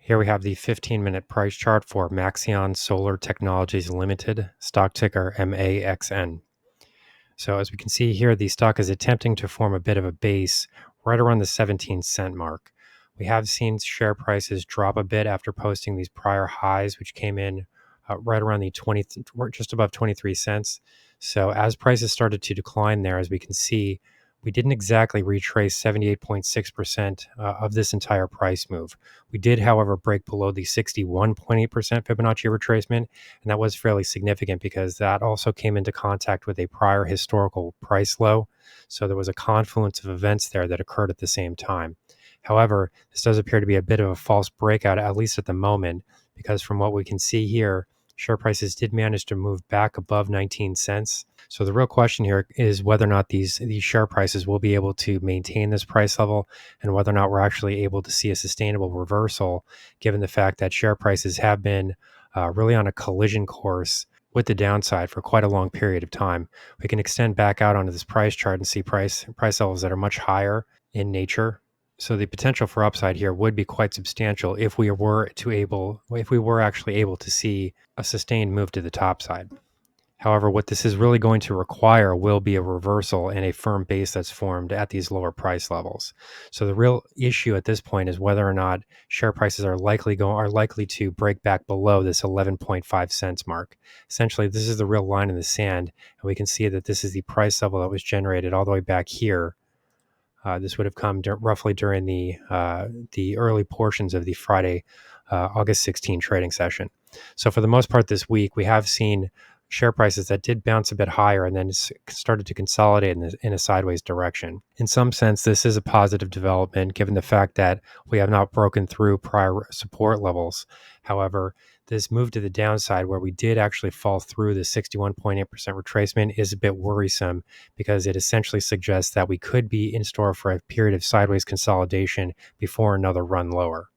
Here we have the 15-minute price chart for Maxeon Solar Technologies Limited, stock ticker MAXN. So as we can see here, the stock is attempting to form a bit of a base right around the 17-cent mark. We have seen share prices drop a bit after posting these prior highs, which came in right around the just above 23 cents. So as prices started to decline there, as we can see, we didn't exactly retrace 78.6% of this entire price move. We did, however, break below the 61.8% Fibonacci retracement, and that was fairly significant because that also came into contact with a prior historical price low. So there was a confluence of events there that occurred at the same time. However, this does appear to be a bit of a false breakout, at least at the moment, because from what we can see here, share prices did manage to move back above 19 cents. So the real question here is whether or not these share prices will be able to maintain this price level and whether or not we're actually able to see a sustainable reversal, given the fact that share prices have been really on a collision course with the downside for quite a long period of time. We can extend back out onto this price chart and see price levels that are much higher in nature. So the potential for upside here would be quite substantial if we were actually able to see a sustained move to the top side. However, what this is really going to require will be a reversal and a firm base that's formed at these lower price levels. So the real issue at this point is whether or not share prices are likely to break back below this 11.5 cents mark. Essentially, this is the real line in the sand, and we can see that this is the price level that was generated all the way back here. This would have come roughly during the early portions of the Friday, August 16 trading session. So for the most part this week, we have seen share prices that did bounce a bit higher and then started to consolidate in a sideways direction. In some sense, this is a positive development given the fact that we have not broken through prior support levels. However, this move to the downside where we did actually fall through the 61.8% retracement is a bit worrisome because it essentially suggests that we could be in store for a period of sideways consolidation before another run lower.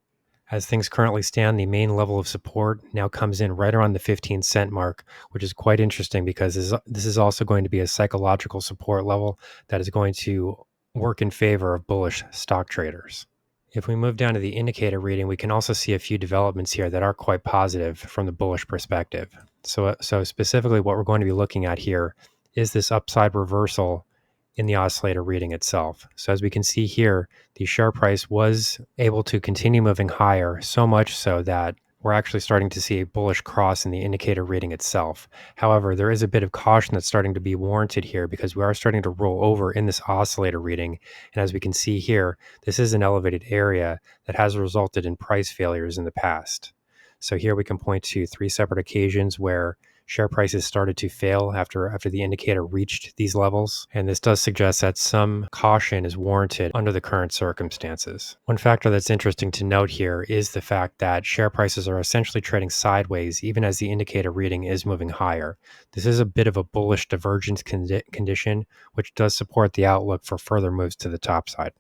As things currently stand, the main level of support now comes in right around the 15-cent mark, which is quite interesting because this is also going to be a psychological support level that is going to work in favor of bullish stock traders. If we move down to the indicator reading, we can also see a few developments here that are quite positive from the bullish perspective. So specifically what we're going to be looking at here is this upside reversal in the oscillator reading itself. So as we can see here, the share price was able to continue moving higher, so much so that we're actually starting to see a bullish cross in the indicator reading itself. However, there is a bit of caution that's starting to be warranted here because we are starting to roll over in this oscillator reading. And as we can see here, this is an elevated area that has resulted in price failures in the past. So here we can point to 3 separate occasions where share prices started to fail after the indicator reached these levels, and this does suggest that some caution is warranted under the current circumstances. One factor that's interesting to note here is the fact that share prices are essentially trading sideways even as the indicator reading is moving higher. This is a bit of a bullish divergence condition, which does support the outlook for further moves to the top side.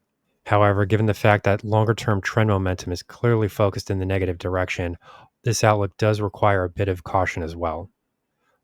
However, given the fact that longer-term trend momentum is clearly focused in the negative direction, this outlook does require a bit of caution as well.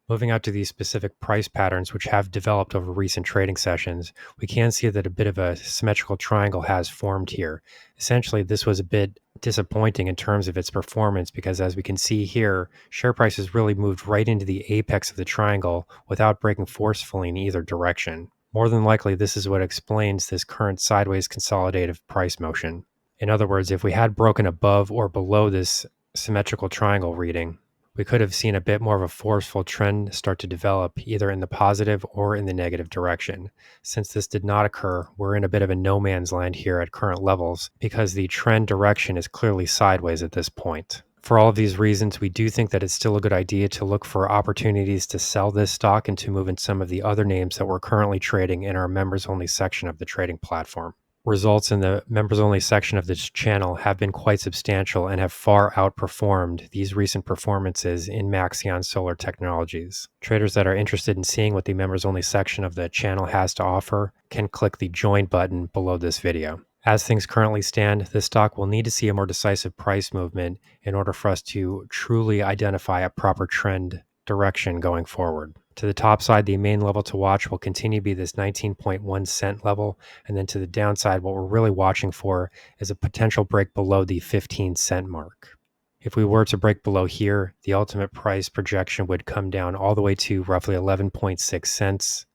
Moving out to these specific price patterns which have developed over recent trading sessions, we can see that a bit of a symmetrical triangle has formed here. Essentially, this was a bit disappointing in terms of its performance because as we can see here, share prices really moved right into the apex of the triangle without breaking forcefully in either direction. More than likely, this is what explains this current sideways consolidative price motion. In other words, if we had broken above or below this symmetrical triangle reading, we could have seen a bit more of a forceful trend start to develop either in the positive or in the negative direction. Since this did not occur, we're in a bit of a no man's land here at current levels because the trend direction is clearly sideways at this point. For all of these reasons, we do think that it's still a good idea to look for opportunities to sell this stock and to move in some of the other names that we're currently trading in our members only section of the trading platform. Results in the members only section of this channel have been quite substantial and have far outperformed these recent performances in Maxeon Solar Technologies. Traders that are interested in seeing what the members only section of the channel has to offer can click the join button below this video. As things currently stand, this stock will need to see a more decisive price movement in order for us to truly identify a proper trend direction going forward. To the top side, the main level to watch will continue to be this 19.1 cent level. And then to the downside, what we're really watching for is a potential break below the 15-cent mark. If we were to break below here, the ultimate price projection would come down all the way to roughly 11.6 cents,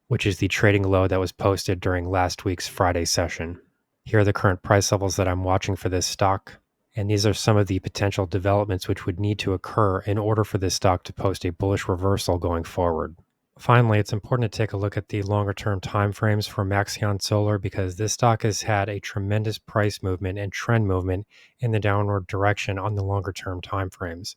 which is the trading low that was posted during last week's Friday session. Here are the current price levels that I'm watching for this stock. And these are some of the potential developments which would need to occur in order for this stock to post a bullish reversal going forward. Finally, it's important to take a look at the longer term timeframes for Maxeon Solar because this stock has had a tremendous price movement and trend movement in the downward direction on the longer term timeframes.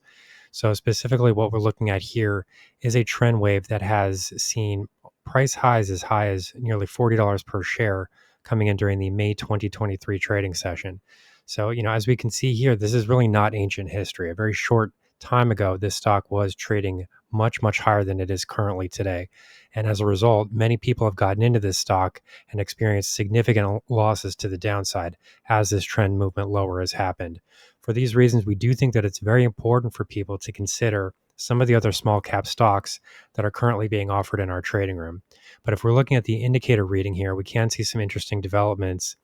So specifically what we're looking at here is a trend wave that has seen price highs as high as nearly $40 per share coming in during the May 2023 trading session. So, as we can see here, this is really not ancient history. A very short time ago, this stock was trading much, much higher than it is currently today. And as a result, many people have gotten into this stock and experienced significant losses to the downside as this trend movement lower has happened. For these reasons, we do think that it's very important for people to consider some of the other small cap stocks that are currently being offered in our trading room. But if we're looking at the indicator reading here, we can see some interesting developments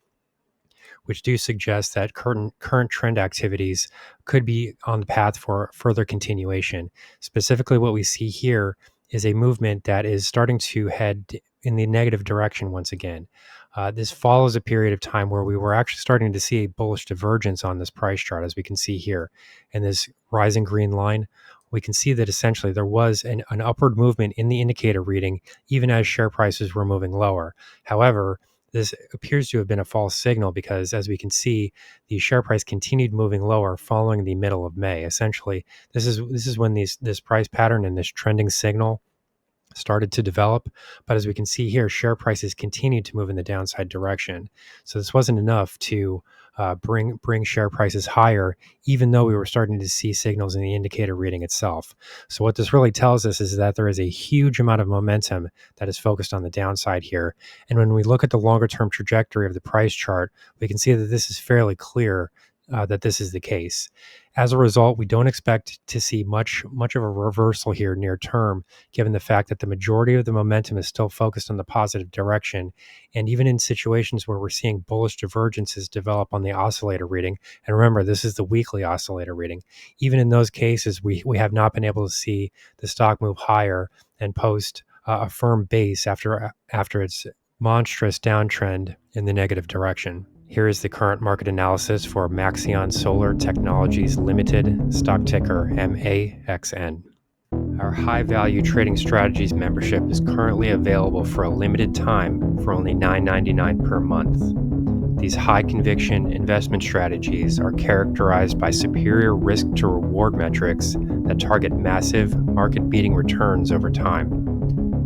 which do suggest that current trend activities could be on the path for further continuation. Specifically, what we see here is a movement that is starting to head in the negative direction once again. This follows a period of time where we were actually starting to see a bullish divergence on this price chart, as we can see here. In this rising green line, we can see that essentially there was an upward movement in the indicator reading, even as share prices were moving lower. However, this appears to have been a false signal because, as we can see, the share price continued moving lower following the middle of May. Essentially, this is when this price pattern and this trending signal started to develop. But as we can see here, share prices continued to move in the downside direction. So this wasn't enough to bring share prices higher, even though we were starting to see signals in the indicator reading itself. So what this really tells us is that there is a huge amount of momentum that is focused on the downside here. And when we look at the longer term trajectory of the price chart, we can see that this is fairly clear that this is the case. As a result, we don't expect to see much of a reversal here near term, given the fact that the majority of the momentum is still focused on the positive direction. And even in situations where we're seeing bullish divergences develop on the oscillator reading, and remember, this is the weekly oscillator reading, even in those cases, we have not been able to see the stock move higher and post a firm base after its monstrous downtrend in the negative direction. Here is the current market analysis for Maxeon Solar Technologies Limited, stock ticker MAXN. Our high-value trading strategies membership is currently available for a limited time for only $9.99 per month. These high-conviction investment strategies are characterized by superior risk-to-reward metrics that target massive, market-beating returns over time.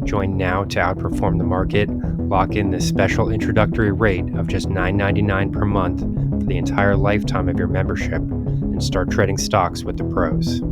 Join now to outperform the market. Lock in this special introductory rate of just $9.99 per month for the entire lifetime of your membership and start trading stocks with the pros.